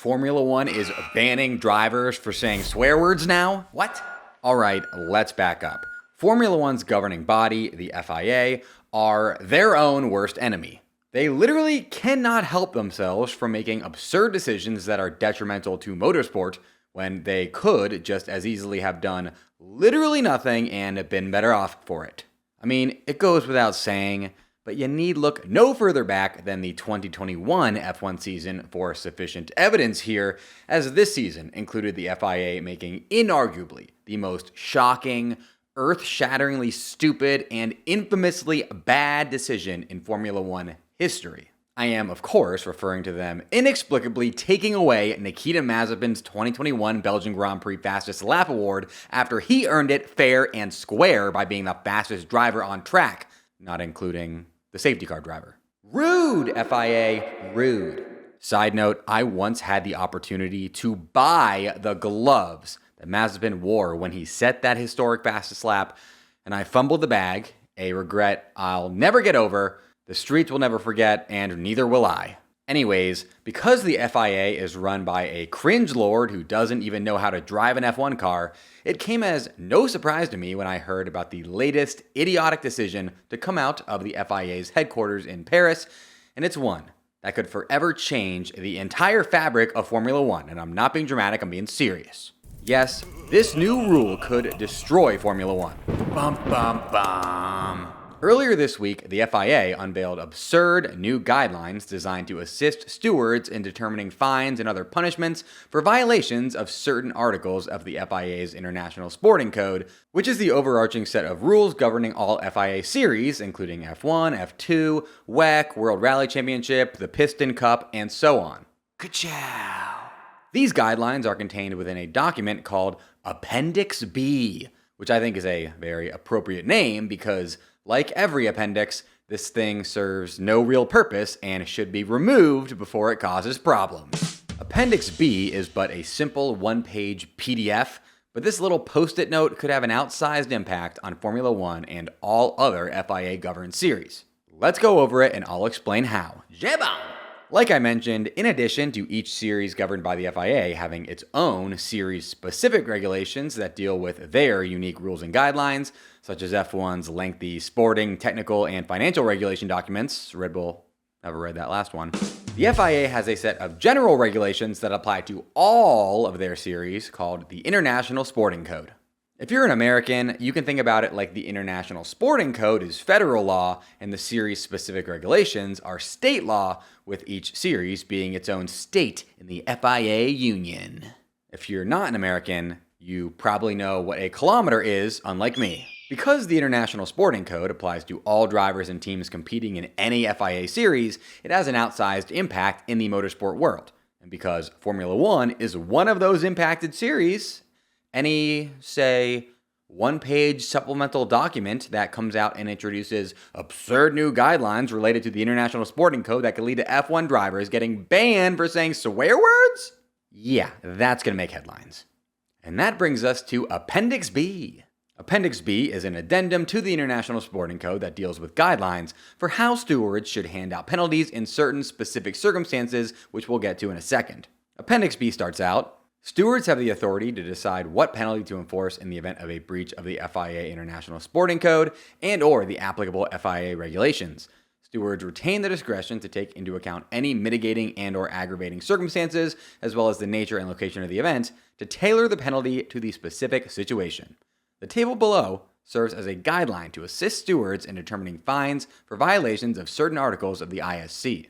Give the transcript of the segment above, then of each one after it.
Formula One is banning drivers for saying swear words now? What? Alright, let's back up. Formula One's governing body, the FIA, are their own worst enemy. They literally cannot help themselves from making absurd decisions that are detrimental to motorsport when they could just as easily have done literally nothing and been better off for it. I mean, it goes without saying, but you need look no further back than the 2021 F1 season for sufficient evidence here, as this season included the FIA making inarguably the most shocking, earth-shatteringly stupid, and infamously bad decision in Formula One history. I am, of course, referring to them inexplicably taking away Nikita Mazepin's 2021 Belgian Grand Prix Fastest Lap Award after he earned it fair and square by being the fastest driver on track, not including the safety car driver. Rude, FIA, rude. Side note, I once had the opportunity to buy the gloves that Mazepin wore when he set that historic fastest lap, and I fumbled the bag, a regret I'll never get over, the streets will never forget, and neither will I. Anyways, because the FIA is run by a cringe lord who doesn't even know how to drive an F1 car, it came as no surprise to me when I heard about the latest idiotic decision to come out of the FIA's headquarters in Paris, and it's one that could forever change the entire fabric of Formula One, and I'm not being dramatic, I'm being serious. Yes, this new rule could destroy Formula One. Bum, bum, bum. Earlier this week, the FIA unveiled absurd new guidelines designed to assist stewards in determining fines and other punishments for violations of certain articles of the FIA's International Sporting Code, which is the overarching set of rules governing all FIA series, including F1, F2, WEC, World Rally Championship, the Piston Cup, and so on. Ka-chow! These guidelines are contained within a document called Appendix B, which I think is a very appropriate name because, like every appendix, this thing serves no real purpose and should be removed before it causes problems. Appendix B is but a simple one-page PDF, but this little post-it note could have an outsized impact on Formula One and all other FIA-governed series. Let's go over it and I'll explain how. Jebon! Like I mentioned, in addition to each series governed by the FIA having its own series-specific regulations that deal with their unique rules and guidelines, such as F1's lengthy sporting, technical, and financial regulation documents. Red Bull never read that last one. The FIA has a set of general regulations that apply to all of their series called the International Sporting Code. If you're an American, you can think about it like the International Sporting Code is federal law and the series-specific regulations are state law, with each series being its own state in the FIA Union. If you're not an American, you probably know what a kilometer is, unlike me. Because the International Sporting Code applies to all drivers and teams competing in any FIA series, it has an outsized impact in the motorsport world. And because Formula One is one of those impacted series, any, say, one-page supplemental document that comes out and introduces absurd new guidelines related to the International Sporting Code that could lead to F1 drivers getting banned for saying swear words? Yeah, that's going to make headlines. And that brings us to Appendix B. Appendix B is an addendum to the International Sporting Code that deals with guidelines for how stewards should hand out penalties in certain specific circumstances, which we'll get to in a second. Appendix B starts out, stewards have the authority to decide what penalty to enforce in the event of a breach of the FIA International Sporting Code and or the applicable FIA regulations. Stewards retain the discretion to take into account any mitigating and or aggravating circumstances, as well as the nature and location of the event, to tailor the penalty to the specific situation. The table below serves as a guideline to assist stewards in determining fines for violations of certain articles of the ISC.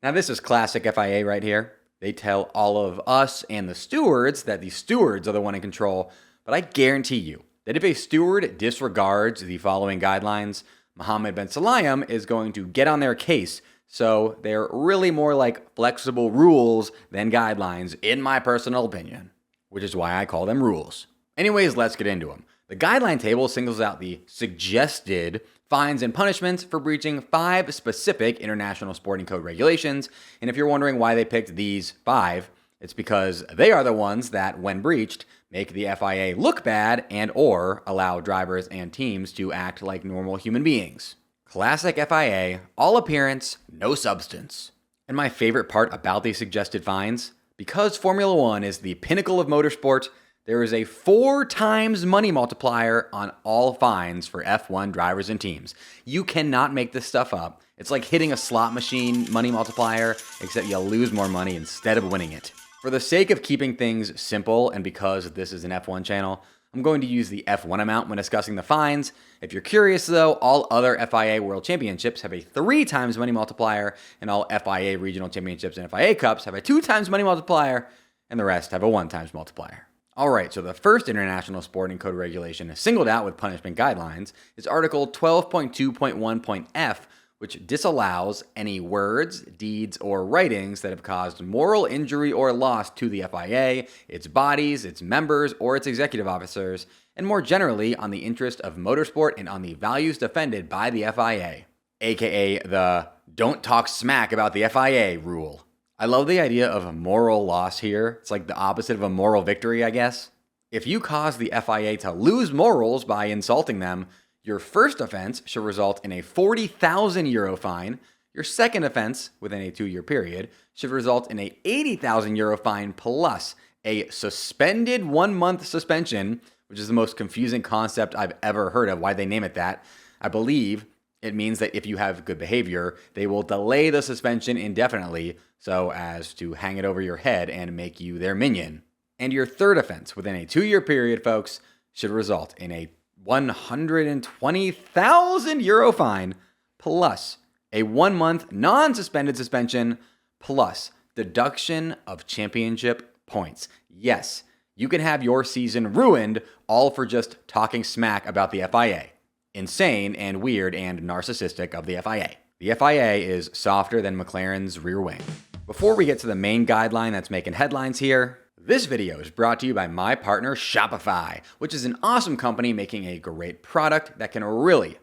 Now this is classic FIA right here. They tell all of us and the stewards that the stewards are the one in control, but I guarantee you that if a steward disregards the following guidelines, Mohammed bin Sulayem is going to get on their case, so they're really more like flexible rules than guidelines, in my personal opinion, which is why I call them rules. Anyways, let's get into them. The guideline table singles out the suggested fines and punishments for breaching 5 specific International Sporting Code regulations, and if you're wondering why they picked these 5, it's because they are the ones that, when breached, make the FIA look bad and or allow drivers and teams to act like normal human beings. Classic FIA, all appearance, no substance. And my favorite part about these suggested fines, Because Formula One is the pinnacle of motorsport, there is a 4 times money multiplier on all fines for F1 drivers and teams. You cannot make this stuff up. It's like hitting a slot machine money multiplier, except you lose more money instead of winning it. For the sake of keeping things simple, and because this is an F1 channel, I'm going to use the F1 amount when discussing the fines. If you're curious though, all other FIA World Championships have a 3 times money multiplier, and all FIA Regional Championships and FIA Cups have a 2 times money multiplier, and the rest have a 1 times multiplier. Alright, so the first International Sporting Code regulation singled out with punishment guidelines is Article 12.2.1.f, which disallows any words, deeds, or writings that have caused moral injury or loss to the FIA, its bodies, its members, or its executive officers, and more generally on the interest of motorsport and on the values defended by the FIA, aka the don't talk smack about the FIA rule. I love the idea of a moral loss here. It's like the opposite of a moral victory, I guess. If you cause the FIA to lose morals by insulting them, your first offense should result in a €40,000 fine. Your second offense, within a 2-year period, should result in a €80,000 fine plus a suspended 1-month suspension, which is the most confusing concept I've ever heard of. Why they name it that? I believe it means that if you have good behavior, they will delay the suspension indefinitely so as to hang it over your head and make you their minion. And your third offense, within a 2-year period, folks, should result in a €120,000 fine plus a 1-month non-suspended suspension plus deduction of championship points. Yes, you can have your season ruined all for just talking smack about the FIA. Insane and weird and narcissistic of the FIA. The FIA is softer than McLaren's rear wing. Before we get to the main guideline that's making headlines here, this video is brought to you by my partner Shopify, which is an awesome company making a great product that can really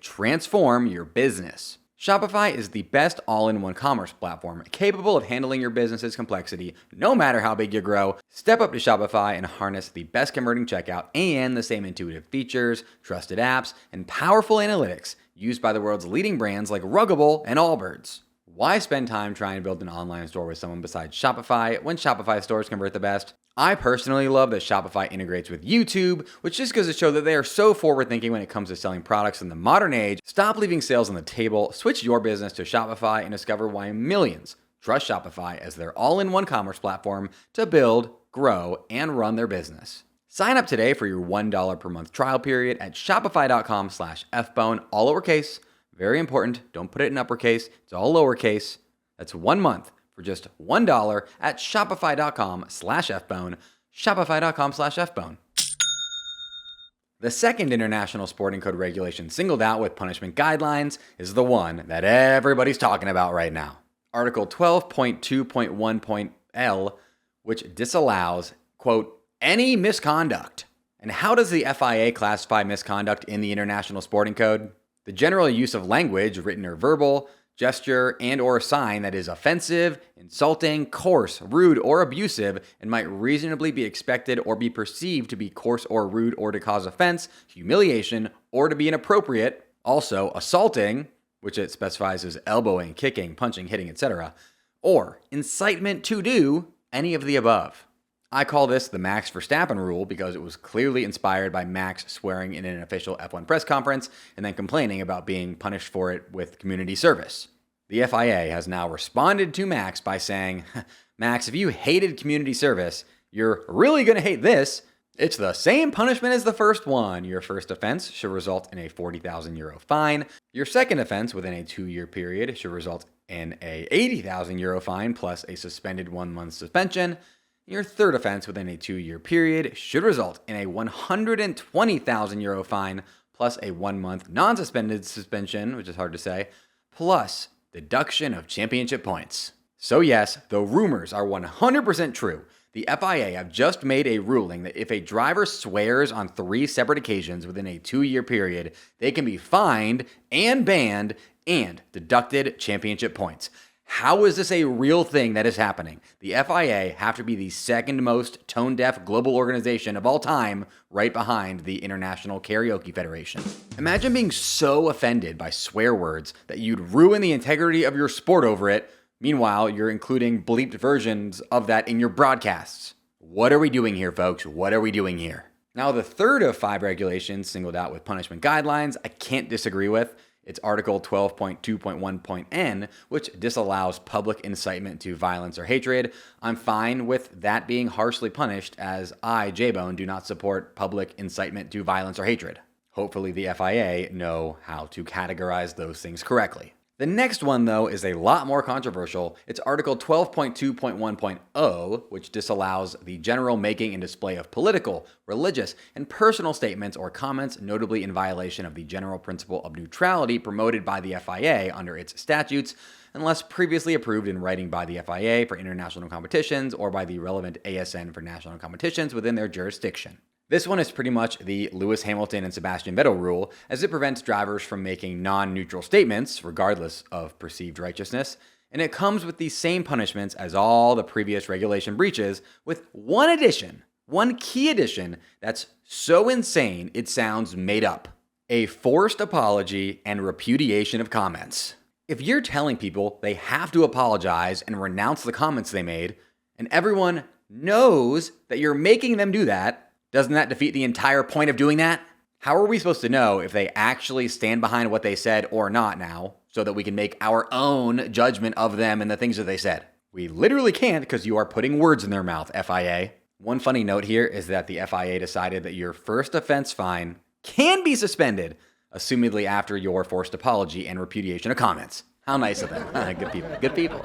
transform your business. Shopify is the best all-in-one commerce platform capable of handling your business's complexity no matter how big you grow. Step up to Shopify and harness the best converting checkout and the same intuitive features, trusted apps, and powerful analytics used by the world's leading brands like Ruggable and Allbirds. Why spend time trying to build an online store with someone besides Shopify when Shopify stores convert the best? I personally love that Shopify integrates with YouTube, which just goes to show that they are so forward-thinking when it comes to selling products in the modern age. Stop leaving sales on the table, switch your business to Shopify, and discover why millions trust Shopify as their all-in-one commerce platform to build, grow, and run their business. Sign up today for your $1 per month trial period at shopify.com/fbone, all lowercase. Very important, don't put it in uppercase, it's all lowercase. That's 1 month for just $1 at shopify.com/fbone, shopify.com/fbone. The second International Sporting Code regulation singled out with punishment guidelines is the one that everybody's talking about right now. Article 12.2.1.L, which disallows, quote, any misconduct. And how does the FIA classify misconduct in the International Sporting Code? The general use of language, written or verbal, gesture, and or sign that is offensive, insulting, coarse, rude, or abusive, and might reasonably be expected or be perceived to be coarse or rude or to cause offense, humiliation, or to be inappropriate. Also, assaulting, which it specifies as elbowing, kicking, punching, hitting, etc., or incitement to do any of the above. I call this the Max Verstappen rule because it was clearly inspired by Max swearing in an official F1 press conference and then complaining about being punished for it with community service. The FIA has now responded to Max by saying, Max, if you hated community service, you're really going to hate this. It's the same punishment as the first one. Your first offense should result in a €40,000 fine. Your second offense within a 2-year period should result in a €80,000 fine plus a suspended 1-month suspension. Your third offense within a 2-year period should result in a €120,000 fine plus a 1-month non-suspended suspension, which is hard to say, plus deduction of championship points. So yes, the rumors are 100% true. The FIA have just made a ruling that if a driver swears on 3 separate occasions within a 2-year period, they can be fined and banned and deducted championship points. How is this a real thing that is happening? The FIA have to be the second most tone-deaf global organization of all time, right behind the International Karaoke Federation. Imagine being so offended by swear words that you'd ruin the integrity of your sport over it, Meanwhile, you're including bleeped versions of that in your broadcasts. What are we doing here, folks? What are we doing here? Now, the third of 5 regulations singled out with punishment guidelines, I can't disagree with. It's Article 12.2.1.n, which disallows public incitement to violence or hatred. I'm fine with that being harshly punished, as I, J-Bone, do not support public incitement to violence or hatred. Hopefully the FIA know how to categorize those things correctly. The next one, though, is a lot more controversial. It's Article 12.2.1.0, which disallows the general making and display of political, religious, and personal statements or comments, notably in violation of the general principle of neutrality promoted by the FIA under its statutes, unless previously approved in writing by the FIA for international competitions or by the relevant ASN for national competitions within their jurisdiction. This one is pretty much the Lewis Hamilton and Sebastian Vettel rule, as it prevents drivers from making non-neutral statements, regardless of perceived righteousness, and it comes with the same punishments as all the previous regulation breaches, with one addition, one key addition that's so insane it sounds made up: a forced apology and repudiation of comments. If you're telling people they have to apologize and renounce the comments they made, and everyone knows that you're making them do that, doesn't that defeat the entire point of doing that? How are we supposed to know if they actually stand behind what they said or not now, so that we can make our own judgment of them and the things that they said? We literally can't, because you are putting words in their mouth, FIA. One funny note here is that the FIA decided that your first offense fine can be suspended, assumedly after your forced apology and repudiation of comments. How nice of them. Good people. Good people.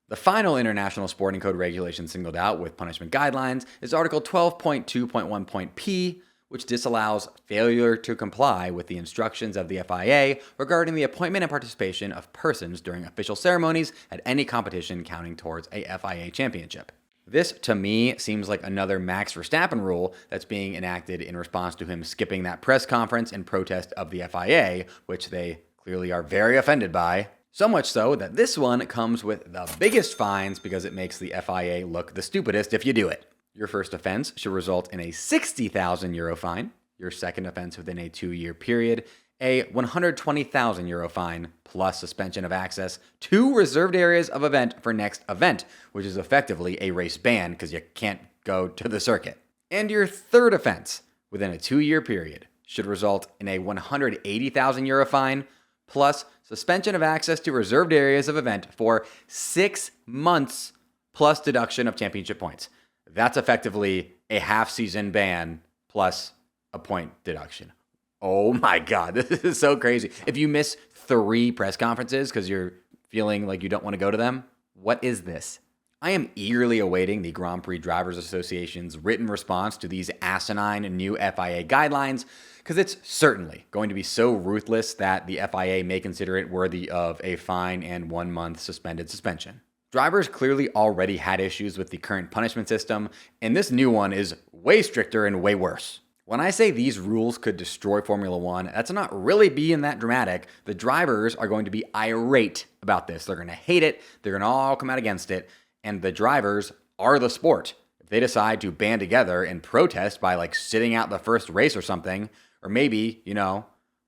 The final international sporting code regulation singled out with punishment guidelines is Article 12.2.1.p, which disallows failure to comply with the instructions of the FIA regarding the appointment and participation of persons during official ceremonies at any competition counting towards a FIA championship. This, to me, seems like another Max Verstappen rule that's being enacted in response to him skipping that press conference in protest of the FIA, which they clearly are very offended by. So much so that this one comes with the biggest fines because it makes the FIA look the stupidest if you do it. Your first offense should result in a €60,000 fine. Your second offense within a 2-year period, a €120,000 fine, plus suspension of access to reserved areas of event for next event, which is effectively a race ban because you can't go to the circuit. And your third offense within a 2-year period should result in a €180,000 fine, plus suspension of access to reserved areas of event for 6 months, plus deduction of championship points. That's effectively a half-season ban plus a point deduction. Oh my God, this is so crazy. If you miss 3 press conferences because you're feeling like you don't want to go to them, what is this? I am eagerly awaiting the Grand Prix Drivers Association's written response to these asinine new FIA guidelines, because it's certainly going to be so ruthless that the FIA may consider it worthy of a fine and 1-month suspended suspension. Drivers clearly already had issues with the current punishment system, and this new one is way stricter and way worse. When I say these rules could destroy Formula One, that's not really being that dramatic. The drivers are going to be irate about this. They're going to hate it. They're going to all come out against it. And the drivers are the sport. If they decide to band together and protest by sitting out the first race or something, or maybe,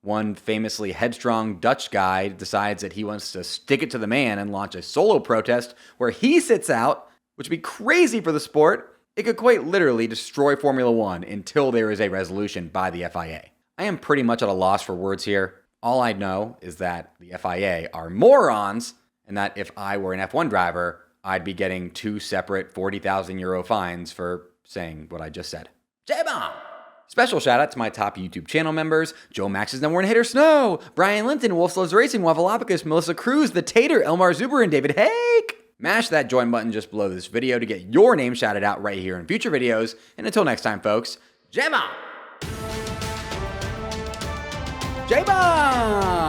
one famously headstrong Dutch guy decides that he wants to stick it to the man and launch a solo protest where he sits out, which would be crazy for the sport, it could quite literally destroy Formula One until there is a resolution by the FIA. I am pretty much at a loss for words here. All I know is that the FIA are morons, and that if I were an F1 driver, I'd be getting 2 separate €40,000 fines for saying what I just said. J-Bomb! Special shout out to my top YouTube channel members: Joe Max's #1 hater Snow, Brian Linton, Wolf Loves Racing, Waffleopicus, Melissa Cruz, The Tater, Elmar Zuber, and David Hake. Mash that join button just below this video to get your name shouted out right here in future videos. And until next time, folks, J-Bomb! J-Bomb!